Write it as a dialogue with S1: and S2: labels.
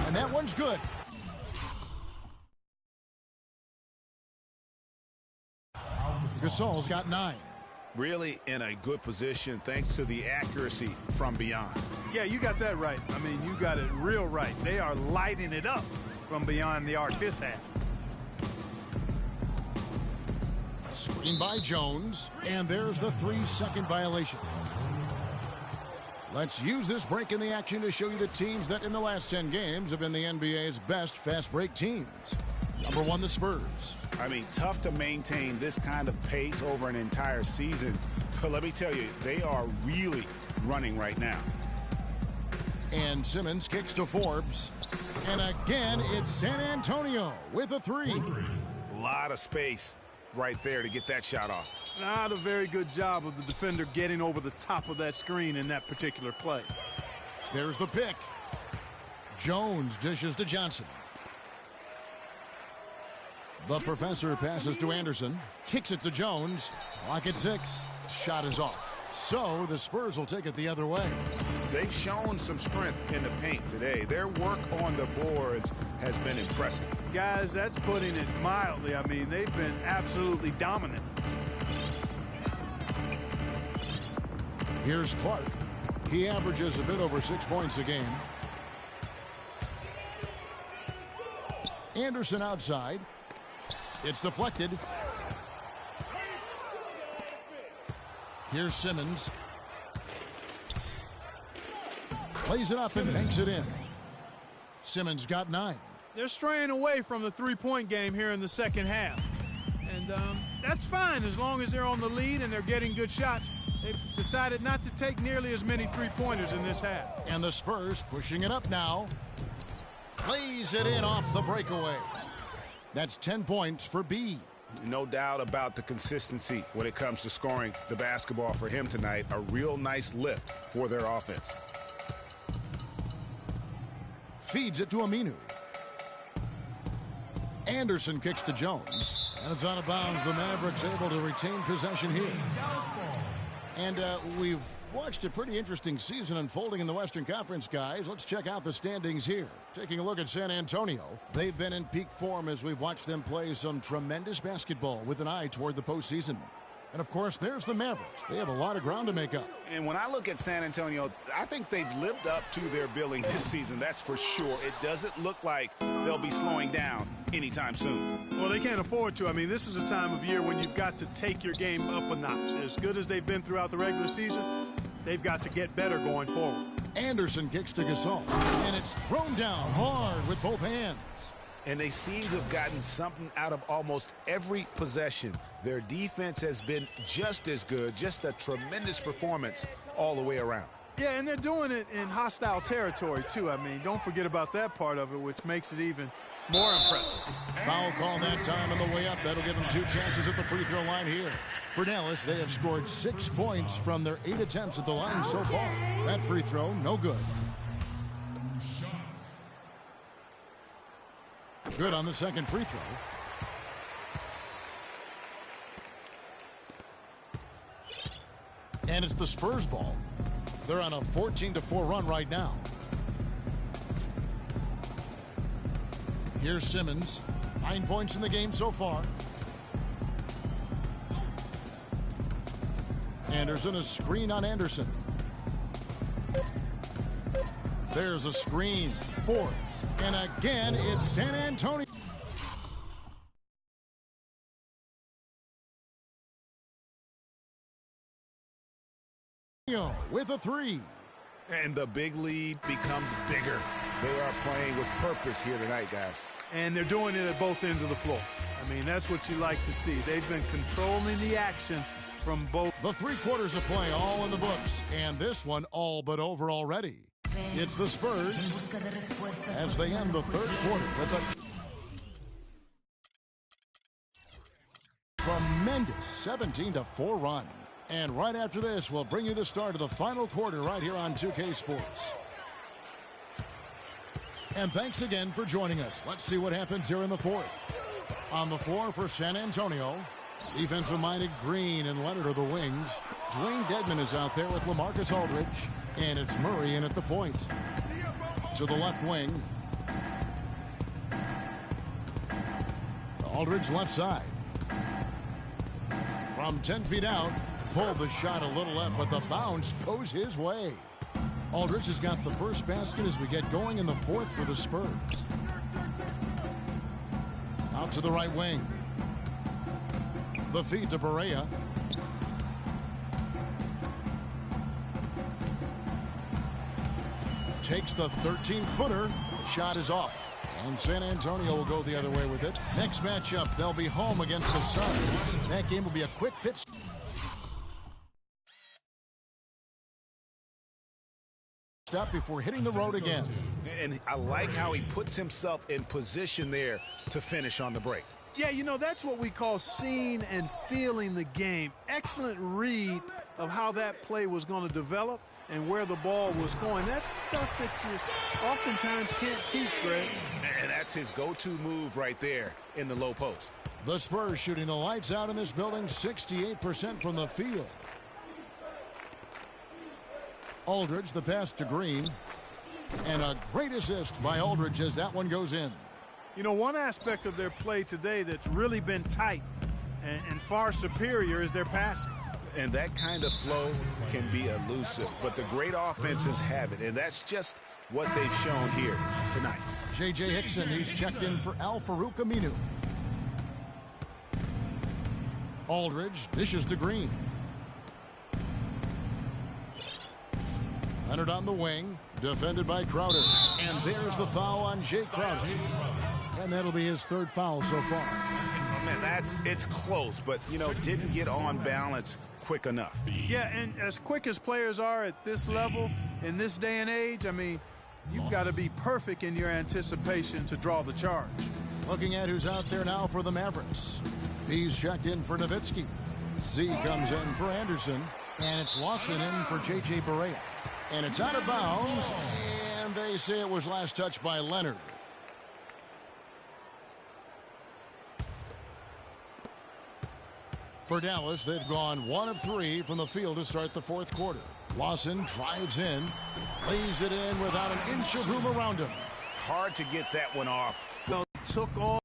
S1: And that one's good. Gasol's got 9.
S2: Really in a good position thanks to the accuracy from beyond.
S3: Yeah, you got that right. I mean, you got it real right. They are lighting it up from beyond the arc this half.
S1: Screen by Jones, and there's the 3-second violation. Let's use this break in the action to show you the teams that in the last 10 games have been the NBA's best fast break teams. Number 1, the Spurs.
S2: I mean, tough to maintain this kind of pace over an entire season. But let me tell you, they are really running right now.
S1: And Simmons kicks to Forbes. And again, it's San Antonio with a 3.
S2: A lot of space right there to get that shot off.
S3: Not a very good job of the defender getting over the top of that screen in that particular play.
S1: There's the pick. Jones dishes to Johnson. The professor passes to Anderson. Kicks it to Jones. Clock at 6. Shot is off. So the Spurs will take it the other way.
S2: They've shown some strength in the paint today. Their work on the boards has been impressive.
S3: Guys, that's putting it mildly. I mean, they've been absolutely dominant.
S1: Here's Clark. He averages a bit over 6 points a game. Anderson outside. It's deflected. Here's Simmons. Plays it up and banks it in. Simmons got 9.
S3: They're straying away from the three-point game here in the second half. And that's fine as long as they're on the lead and they're getting good shots. They've decided not to take nearly as many three-pointers in this half.
S1: And the Spurs pushing it up now. Plays it in off the breakaway. That's 10 points for B.
S2: No doubt about the consistency when it comes to scoring the basketball for him tonight. A real nice lift for their offense.
S1: Feeds it to Aminu. Anderson kicks to Jones. And it's out of bounds. The Mavericks able to retain possession here. And we've watched a pretty interesting season unfolding in the Western Conference, guys. Let's check out the standings here. Taking a look at San Antonio. They've been in peak form as we've watched them play some tremendous basketball with an eye toward the postseason. And, of course, there's the Mavericks. They have a lot of ground to make up.
S2: And when I look at San Antonio, I think they've lived up to their billing this season, that's for sure. It doesn't look like they'll be slowing down anytime soon.
S3: Well, they can't afford to. I mean, this is a time of year when you've got to take your game up a notch. As good as they've been throughout the regular season, they've got to get better going forward.
S1: Anderson kicks to Gasol. And it's thrown down hard with both hands.
S2: And they seem to have gotten something out of almost every possession. Their defense has been just as good, just a tremendous performance all the way around.
S3: Yeah, and they're doing it in hostile territory, too. I mean, don't forget about that part of it, which makes it even more impressive.
S1: Foul call that time on the way up. That'll give them 2 chances at the free throw line here. For Dallas, they have scored 6 points from their 8 attempts at the line so far. That free throw, no good. Good on the second free throw. And it's the Spurs ball. They're on a 14-4 run right now. Here's Simmons. 9 points in the game so far. Anderson, a screen on Anderson. There's a screen. Forbes. And again, it's San Antonio. With a 3.
S2: And the big lead becomes bigger. They are playing with purpose here tonight, guys.
S3: And they're doing it at both ends of the floor. I mean, that's what you like to see. They've been controlling the action from both.
S1: The 3 quarters of play all in the books. And this one all but over already. It's the Spurs as they end the 3rd quarter with a tremendous 17-4 run. And right after this, we'll bring you the start of the final quarter right here on 2K Sports. And thanks again for joining us. Let's see what happens here in the 4th. On the floor for San Antonio, defensive-minded Green and Leonard are the wings. Dwayne Dedmon is out there with LaMarcus Aldridge. And it's Murray in at the point. To the left wing, Aldridge left side. From 10 feet out, pulled the shot a little left, but the bounce goes his way. Aldridge has got the first basket as we get going in the fourth for the Spurs. Out to the right wing. The feed to Barea. Takes the 13-footer. The shot is off. And San Antonio will go the other way with it. Next matchup, they'll be home against the Suns. That game will be a quick pitch. Stop before hitting the road again.
S2: And I like how he puts himself in position there to finish on the break.
S3: Yeah, you know, that's what we call seeing and feeling the game. Excellent read of how that play was going to develop and where the ball was going. That's stuff that you oftentimes can't teach, Greg.
S2: And that's his go-to move right there in the low post.
S1: The Spurs shooting the lights out in this building, 68% from the field. Aldridge, the pass to Green. And a great assist by Aldridge as that one goes in.
S3: You know, one aspect of their play today that's really been tight and far superior is their passing.
S2: And that kind of flow can be elusive, but the great offenses have it, and that's just what they've shown here tonight.
S1: J.J. Hickson, he's checked in for Al-Farouq Aminu. Aldridge dishes to Green. Leonard on the wing, defended by Crowder. And there's the foul on Jay Crowder. And that'll be his third foul so far.
S2: Oh, man, it's close, but, you know, didn't get on balance quick enough.
S3: Yeah, and as quick as players are at this level, in this day and age, I mean, you've got to be perfect in your anticipation to draw the charge.
S1: Looking at who's out there now for the Mavericks. He's checked in for Nowitzki. Z comes in for Anderson. And it's Lawson in for J.J. Barea. And it's out of bounds. And they say it was last touched by Leonard. For Dallas, they've gone 1 of 3 from the field to start the fourth quarter. Lawson drives in, lays it in without an inch of room around him.
S2: Hard to get that one off.
S3: Took all